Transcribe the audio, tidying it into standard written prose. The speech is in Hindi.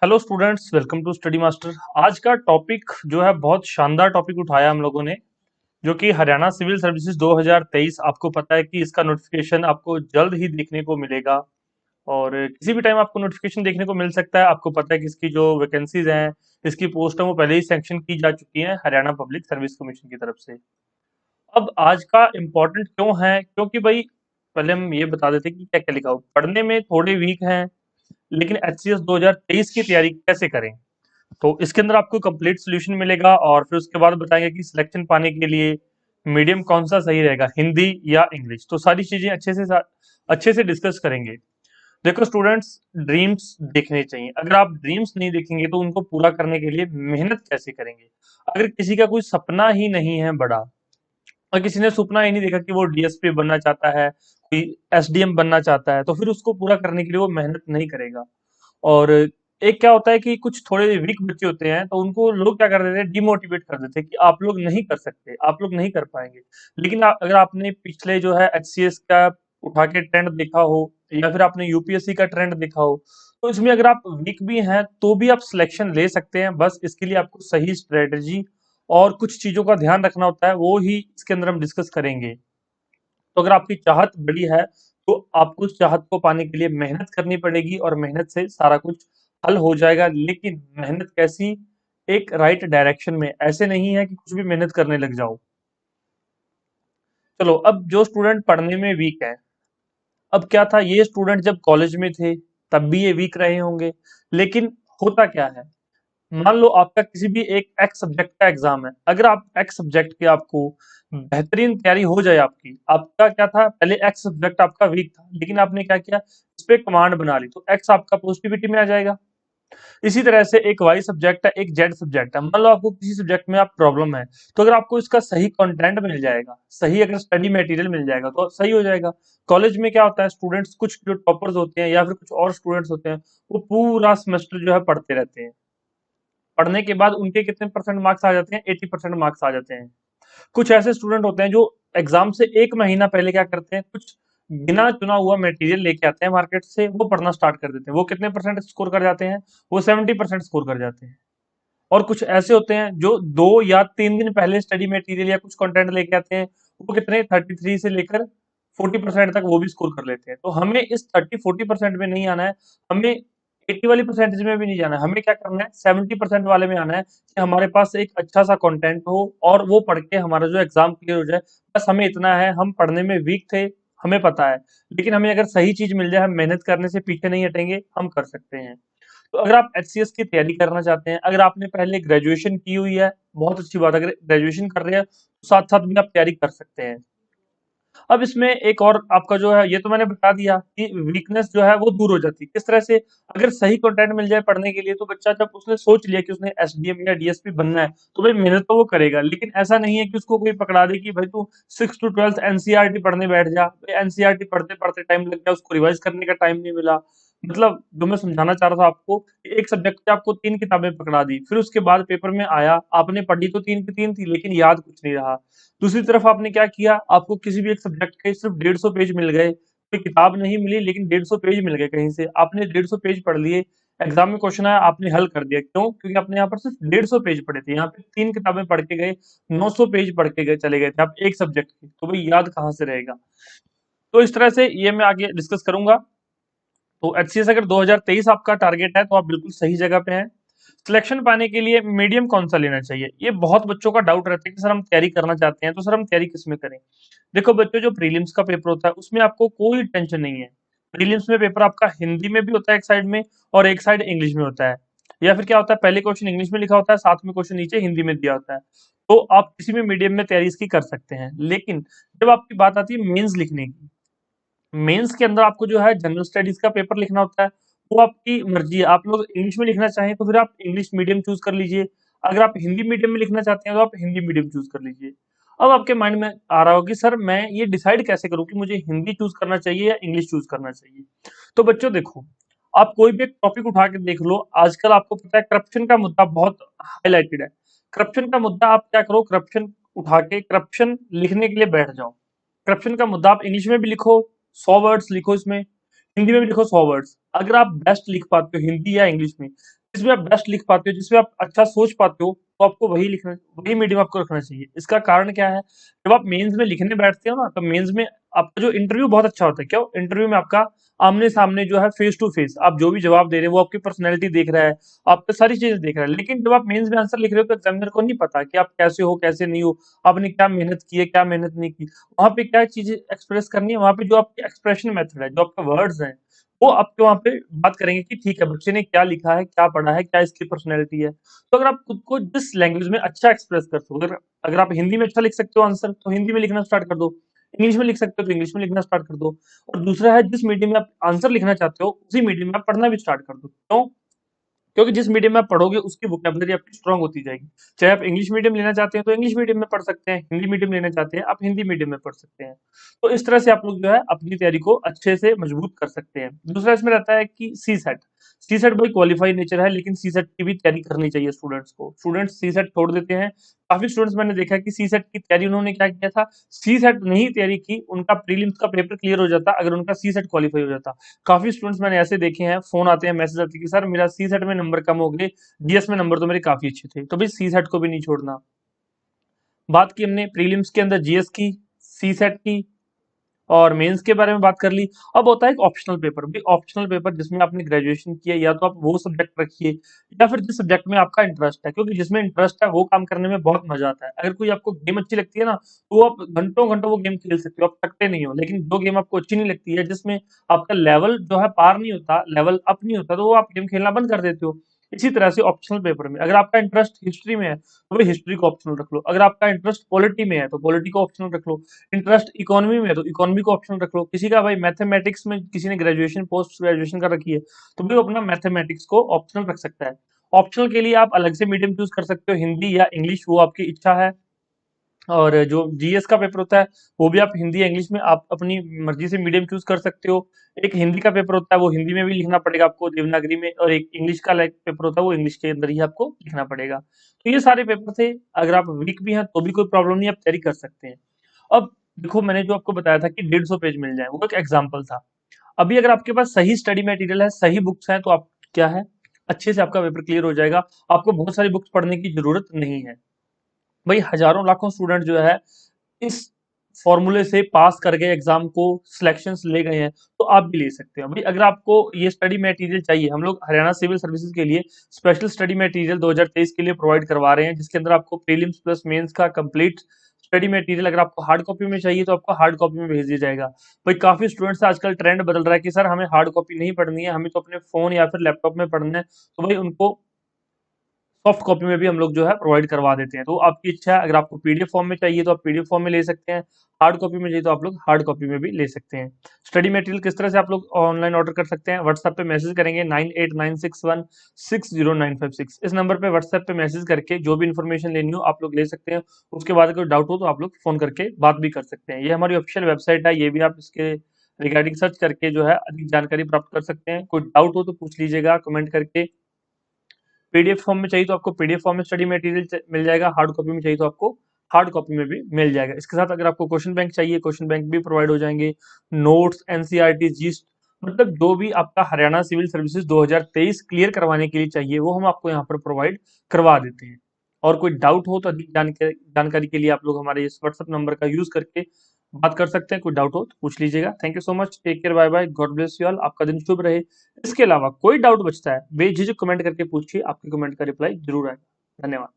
Hello students, welcome to Study Master. आज का टॉपिक जो है बहुत शानदार टॉपिक उठाया हम लोगों ने, जो कि हरियाणा सिविल सर्विसेज 2023। आपको पता है कि इसका नोटिफिकेशन आपको जल्द ही देखने को मिलेगा और किसी भी टाइम आपको नोटिफिकेशन देखने को मिल सकता है। आपको पता है कि इसकी जो वैकेंसीज हैं, इसकी पोस्ट है, वो पहले ही सैंक्शन की जा चुकी हैं हरियाणा पब्लिक सर्विस कमीशन की तरफ से। अब आज का इम्पोर्टेंट क्यों है, क्योंकि भाई पहले हम ये बता देते कि क्या क्या लिखा हो। पढ़ने में थोड़े वीक हैं, लेकिन एचसीएस 2023 की तैयारी कैसे करें, तो इसके अंदर आपको कंप्लीट सोल्यूशन मिलेगा। और फिर उसके बाद बताएंगे कि सिलेक्शन पाने के लिए मीडियम कौन सा सही रहेगा, हिंदी या इंग्लिश। तो सारी चीजें अच्छे से डिस्कस करेंगे। देखो स्टूडेंट्स, ड्रीम्स देखने चाहिए। अगर आप ड्रीम्स नहीं देखेंगे तो उनको पूरा करने के लिए मेहनत कैसे करेंगे। अगर किसी का कोई सपना ही नहीं है बड़ा, और किसी ने सपना ही नहीं देखा कि वो डीएसपी बनना चाहता है, कोई एसडीएम बनना चाहता है, तो फिर उसको पूरा करने के लिए वो मेहनत नहीं करेगा। और एक क्या होता है कि कुछ थोड़े वीक बच्चे होते हैं, तो उनको लोग क्या कर देते हैं, डिमोटिवेट कर देते हैं कि आप लोग नहीं कर सकते, आप लोग नहीं कर पाएंगे। लेकिन अगर आपने पिछले जो है एचसीएस का उठा के ट्रेंड देखा हो, या फिर आपने यूपीएससी का ट्रेंड देखा हो, तो इसमें अगर आप वीक भी हैं तो भी आप सिलेक्शन ले सकते हैं। बस इसके लिए आपको सही स्ट्रेटेजी और कुछ चीजों का ध्यान रखना होता है, वो ही इसके अंदर हम डिस्कस करेंगे। तो अगर आपकी चाहत बड़ी है, तो आपको उस चाहत को पाने के लिए मेहनत करनी पड़ेगी, और मेहनत से सारा कुछ हल हो जाएगा। लेकिन मेहनत कैसी, एक राइट डायरेक्शन में। ऐसे नहीं है कि कुछ भी मेहनत करने लग जाओ। चलो, अब जो स्टूडेंट पढ़ने में वीक है, अब क्या था, ये स्टूडेंट जब कॉलेज में थे तब भी ये वीक रहे होंगे। लेकिन होता क्या है, मान लो आपका किसी भी एक एक्स सब्जेक्ट का एग्जाम है। अगर आप एक्स सब्जेक्ट की आपको बेहतरीन तैयारी हो जाए, आपकी आपका क्या था, पहले एक्स सब्जेक्ट आपका वीक था, लेकिन आपने क्या किया, इस पे कमांड बना ली, तो एक्स आपका पॉजिटिविटी में आ जाएगा। इसी तरह से एक वाई सब्जेक्ट है, एक जेड सब्जेक्ट है। मान लो आपको किसी सब्जेक्ट में आप प्रॉब्लम है, तो अगर आपको इसका सही कंटेंट मिल जाएगा, सही अगर स्टडी मटेरियल मिल जाएगा, तो सही हो जाएगा। कॉलेज में क्या होता है, स्टूडेंट्स कुछ जो टॉपर्स होते हैं या फिर कुछ और स्टूडेंट्स होते हैं, वो पूरा सेमेस्टर जो है पढ़ते रहते हैं। पढ़ने के बाद उनके कितने परसेंट मार्क्स आ जाते हैं, 80% मार्क्स आ जाते हैं। कुछ ऐसे स्टूडेंट होते हैं जो एग्जाम से एक महीना पहले क्या करते हैं, कुछ बिना चुना हुआ मटेरियल लेके आते हैं मार्केट से, वो पढ़ना स्टार्ट कर देते हैं। वो कितने परसेंट स्कोर कर जाते हैं, वो 70% स्कोर कर जाते हैं। और कुछ ऐसे होते हैं जो 2 या 3 दिन पहले स्टडी मटेरियल या कुछ कंटेंट लेके आते हैं, वो कितने 33 से लेकर 40% तक वो भी स्कोर कर लेते हैं। तो हमें इस 30-40% में नहीं आना है, हमें 80 वाली परसेंटेज में भी नहीं जाना है। हमें क्या करना है, 70% वाले में आना है, कि हमारे पास एक अच्छा सा कंटेंट हो और वो पढ़ के हमारा जो एग्जाम क्लियर हो जाए। बस हमें इतना है, हम पढ़ने में वीक थे, हमें पता है, लेकिन हमें अगर सही चीज मिल जाए, हम मेहनत करने से पीछे नहीं हटेंगे, हम कर सकते हैं। तो अगर आप एचसीएस की तैयारी करना चाहते हैं, अगर आपने पहले ग्रेजुएशन की हुई है, बहुत अच्छी बात है। अगर ग्रेजुएशन कर रहे हैं तो साथ साथ भी आप तैयारी कर सकते हैं। अब इसमें एक और आपका जो है, ये तो मैंने बता दिया कि वीकनेस जो है वो दूर हो जाती है किस तरह से। अगर सही कंटेंट मिल जाए पढ़ने के लिए, तो बच्चा जब उसने सोच लिया कि उसने एसडीएम या डीएसपी बनना है, तो भाई मेहनत तो वो करेगा। लेकिन ऐसा नहीं है कि उसको कोई पकड़ा दे कि भाई तू 6 to 12 एनसीईआरटी पढ़ने बैठ जा। एनसीईआरटी पढ़ते पढ़ते टाइम लग गया, उसको रिवाइज करने का टाइम नहीं मिला। मतलब जो मैं समझाना चाह रहा था आपको, कि एक सब्जेक्ट पे आपको 3 किताबें पकड़ा दी, फिर उसके बाद पेपर में आया, आपने पढ़ी तो 3 की 3 थी, लेकिन याद कुछ नहीं रहा। दूसरी तरफ आपने क्या किया, आपको किसी भी एक सब्जेक्ट के सिर्फ 150 पेज मिल गए, कोई किताब नहीं मिली, लेकिन 150 पेज मिल गए कहीं से, आपने 150 पेज पढ़ लिए। एग्जाम में क्वेश्चन आया, आपने हल कर दिया। क्यों? क्योंकि आपने यहाँ पर सिर्फ 150 पेज पढ़े थे, यहाँ पे 3 किताबें पढ़ के गए, 900 पेज पढ़ के गए, चले गए थे आप एक सब्जेक्ट की, तो भाई याद कहाँ से रहेगा। तो इस तरह से ये मैं आगे डिस्कस करूंगा। तो एचसीएस अगर 2023 आपका टारगेट है, तो आप बिल्कुल सही जगह पे हैं। सिलेक्शन पाने के लिए मीडियम कौन सा लेना चाहिए, ये बहुत बच्चों का डाउट रहता है कि सर हम तैयारी करना चाहते हैं, तो सर हम तैयारी किस में करें। देखो बच्चों, जो प्रीलिम्स का पेपर होता है उसमें आपको कोई टेंशन नहीं है। प्रीलिम्स में पेपर आपका हिंदी में भी होता है एक साइड में, और एक साइड इंग्लिश में होता है। या फिर क्या होता है, पहले क्वेश्चन इंग्लिश में लिखा होता है, साथ में क्वेश्चन नीचे हिंदी में दिया होता है। तो आप किसी भी मीडियम में तैयारी इसकी कर सकते हैं। लेकिन जब आपकी बात आती है मेंस लिखने की, मेंस के अंदर आपको जो है जनरल स्टडीज का पेपर लिखना होता है। वो आपकी मर्जी है, आप लोग इंग्लिश में लिखना चाहें तो फिर आप इंग्लिश मीडियम चूज कर लीजिए। अगर आप हिंदी मीडियम में लिखना चाहते हैं तो आप हिंदी मीडियम चूज कर लीजिए। अब आपके माइंड में आ रहा होगा कि सर मैं ये डिसाइड कैसे करूं कि मुझे हिंदी चूज करना चाहिए या इंग्लिश चूज करना चाहिए। तो बच्चों देखो, आप कोई भी एक टॉपिक उठा के देख लो, आजकल आपको पता है करप्शन का मुद्दा बहुत हाईलाइटेड है। करप्शन का मुद्दा, आप क्या करो, करप्शन उठा के करप्शन लिखने के लिए बैठ जाओ। करप्शन का मुद्दा आप इंग्लिश में भी लिखो, 100 वर्ड्स लिखो इसमें, हिंदी में भी लिखो 100 वर्ड्स। अगर आप बेस्ट लिख पाते हो हिंदी या इंग्लिश में, जिसमें आप बेस्ट लिख पाते हो, जिसमें आप अच्छा सोच पाते हो, तो आपको वही मीडियम आपको रखना चाहिए। इसका कारण क्या है, जब आप मेंस में लिखने बैठते हो ना, तो मेंस में आपका जो इंटरव्यू बहुत अच्छा होता है। क्यों? इंटरव्यू में आपका आमने सामने जो है, फेस टू फेस आप जो भी जवाब दे रहे हो, वो आपकी पर्सनैलिटी देख रहा है, आपको सारी चीजें देख रहा है। लेकिन जब आप मेंस में आंसर लिख रहे हो, तो एग्जामिनर को नहीं पता कि आप कैसे हो, कैसे नहीं हो, आपने क्या मेहनत की है, क्या मेहनत नहीं की। वहां पे क्या चीजें एक्सप्रेस करनी है, वहां पे जो आपकी एक्सप्रेशन मेथड है, जो आपके वर्ड्स हैं, वो आपके वहां पे बात करेंगे कि ठीक है, बच्चे ने क्या लिखा है, क्या पढ़ा है, क्या इसकी पर्सनैलिटी है। तो अगर आप खुद को जिस लैंग्वेज में अच्छा एक्सप्रेस कर सको, अगर अगर आप हिंदी में अच्छा लिख सकते हो आंसर, तो हिंदी में लिखना स्टार्ट कर दो। इंग्लिश में लिख सकते हो तो इंग्लिश में लिखना स्टार्ट कर दो। और दूसरा है, जिस मीडियम में आप आंसर लिखना चाहते हो, उसी मीडियम में आप पढ़ना भी स्टार्ट कर दो। क्यों? क्योंकि जिस मीडियम में आप पढ़ोगे, उसकी वोकेबलरी आपकी स्ट्रांग होती जाएगी। चाहे आप इंग्लिश मीडियम लेना चाहते हैं तो इंग्लिश मीडियम में पढ़ सकते हैं, हिंदी मीडियम लेना चाहते हैं आप हिंदी मीडियम में पढ़ सकते हैं। तो इस तरह से आप लोग जो है अपनी तैयारी को अच्छे से मजबूत कर सकते हैं। दूसरा इसमें रहता है कि सी सेट। सी सेट भाई क्वालिफाई नेचर है, लेकिन सी सेट की भी तैयारी करनी चाहिए स्टूडेंट्स को। स्टूडेंट्स सी सेट छोड़ देते हैं। काफी स्टूडेंट्स मैंने देखा है कि सी सेट की तैयारी उन्होंने क्या किया था, सी सेट नहीं तैयारी की, उनका प्रीलिम्स का पेपर क्लियर हो जाता अगर उनका सी सेट क्वालिफाई हो जाता। काफी स्टूडेंट्स मैंने ऐसे देखे हैं, फोन आते हैं, मैसेज आते हैं कि सर मेरा सी सेट में नंबर कम हो गए, जीएस में नंबर तो मेरे काफी अच्छे थे। तो भाई सी सेट को भी नहीं छोड़ना। बात की हमने प्रीलिम्स के अंदर जीएस की, सी सेट की, और मेंस के बारे में बात कर ली। अब होता है एक ऑप्शनल पेपर। भी ऑप्शनल पेपर जिसमें आपने ग्रेजुएशन किया, या तो आप वो सब्जेक्ट रखिए, या फिर जिस सब्जेक्ट में आपका इंटरेस्ट है, क्योंकि जिसमें इंटरेस्ट है वो काम करने में बहुत मजा आता है। अगर कोई आपको गेम अच्छी लगती है ना, तो आप घंटों घंटों वो गेम खेल सकते हो, आप थकते नहीं हो। लेकिन जो गेम आपको अच्छी नहीं लगती है, जिसमें आपका लेवल जो है पार नहीं होता, लेवल अप नहीं होता, तो वो आप गेम खेलना बंद कर देते हो। इसी तरह से ऑप्शनल पेपर में अगर आपका इंटरेस्ट हिस्ट्री में है, तो भाई हिस्ट्री को ऑप्शनल रख लो। अगर आपका इंटरेस्ट पॉलिटी में है, तो पॉलिटी को ऑप्शनल रख लो। इंटरेस्ट इकोनॉमी में है, तो इकोनॉमी को ऑप्शनल रख लो। किसी का भाई मैथमेटिक्स में, किसी ने ग्रेजुएशन पोस्ट ग्रेजुएशन कर रखी है, तो भाई वो अपना मैथमेटिक्स को ऑप्शनल रख सकता है। ऑप्शनल के लिए आप अलग से मीडियम चूज कर सकते हो, हिंदी या इंग्लिश, वो आपकी इच्छा है। और जो जीएस का पेपर होता है, वो भी आप हिंदी या इंग्लिश में आप अपनी मर्जी से मीडियम चूज कर सकते हो। एक हिंदी का पेपर होता है, वो हिंदी में भी लिखना पड़ेगा आपको देवनागरी में, और एक इंग्लिश का लाइक पेपर होता है, वो इंग्लिश के अंदर ही आपको लिखना पड़ेगा। तो ये सारे पेपर थे। अगर आप वीक भी हैं तो भी कोई प्रॉब्लम नहीं, आप तैयारी कर सकते हैं। अब देखो, मैंने जो आपको बताया था कि 150 पेज मिल जाए, वो एक एग्जाम्पल था। अभी अगर आपके पास सही स्टडी मटेरियल है, सही बुक्स हैं, तो आप क्या है, अच्छे से आपका पेपर क्लियर हो जाएगा। आपको बहुत सारी बुक्स पढ़ने की जरूरत नहीं है। भाई हजारों लाखों स्टूडेंट जो है इस फॉर्मूले से पास कर गए एग्जाम को, सिलेक्शंस ले गए हैं, तो आप भी ले सकते हो। भाई अगर आपको ये स्टडी मटेरियल चाहिए, हम लोग हरियाणा सिविल सर्विसेज के लिए स्पेशल स्टडी मटेरियल 2023 के लिए प्रोवाइड करवा रहे हैं, जिसके अंदर आपको प्रीलिम्स प्लस मेंस का कंप्लीट स्टडी मटेरियल, अगर आपको हार्ड कॉपी में चाहिए तो आपको हार्ड कॉपी में भेज दिया जाएगा। भाई काफी स्टूडेंट्स आजकल ट्रेंड बदल रहा है कि सर हमें हार्ड कॉपी नहीं पढ़नी है, हमें तो अपने फोन या फिर लैपटॉप में पढ़ना है। तो भाई उनको सॉफ्ट कॉपी में भी हम लोग जो है प्रोवाइड करवा देते हैं। तो आपकी इच्छा है, अगर आपको पीडीएफ फॉर्म में चाहिए तो आप पीडीएफ फॉर्म में ले सकते हैं, हार्ड कॉपी में चाहिए तो आप लोग हार्ड कॉपी में भी ले सकते हैं। स्टडी मटेरियल किस तरह से आप लोग ऑनलाइन ऑर्डर कर सकते हैं, व्हाट्सएप पे मैसेज करेंगे 9896160956। इस नंबर पे व्हाट्सएप पे मैसेज करके जो भी इन्फॉर्मेशन लेनी हो आप लोग ले सकते हैं। उसके बाद अगर डाउट हो तो आप लोग फोन करके बात भी कर सकते हैं। ये हमारी ऑफिशियल वेबसाइट है, ये भी आप इसके रिगार्डिंग सर्च करके जो है अधिक जानकारी प्राप्त कर सकते हैं। कोई डाउट हो तो पूछ लीजिएगा कमेंट करके। पीडीएफ फॉर्म में चाहिए तो आपको पीडीएफ फॉर्म में स्टडी मटेरियल मिल जाएगा, हार्ड कॉपी में चाहिए तो आपको हार्ड कॉपी में भी मिल जाएगा। इसके साथ अगर आपको क्वेश्चन बैंक चाहिए, क्वेश्चन बैंक भी प्रोवाइड हो जाएंगे, नोट्स, एनसीईआरटी, जीस्ट, मतलब जो भी आपका हरियाणा सिविल सर्विसेज 2023 क्लियर करवाने के लिए चाहिए, वो हम आपको यहाँ पर प्रोवाइड करवा देते हैं। और कोई डाउट हो तो अधिक जानकारी के लिए आप लोग हमारे इस व्हाट्सएप नंबर का यूज करके बात कर सकते हैं। कोई डाउट हो तो पूछ लीजिएगा। Thank you so much, take care, bye bye, God bless you all, आपका दिन शुभ रहे। इसके अलावा कोई डाउट बचता है, बेझिझक कमेंट करके पूछिए, आपके कमेंट का रिप्लाई जरूर आएगा। धन्यवाद।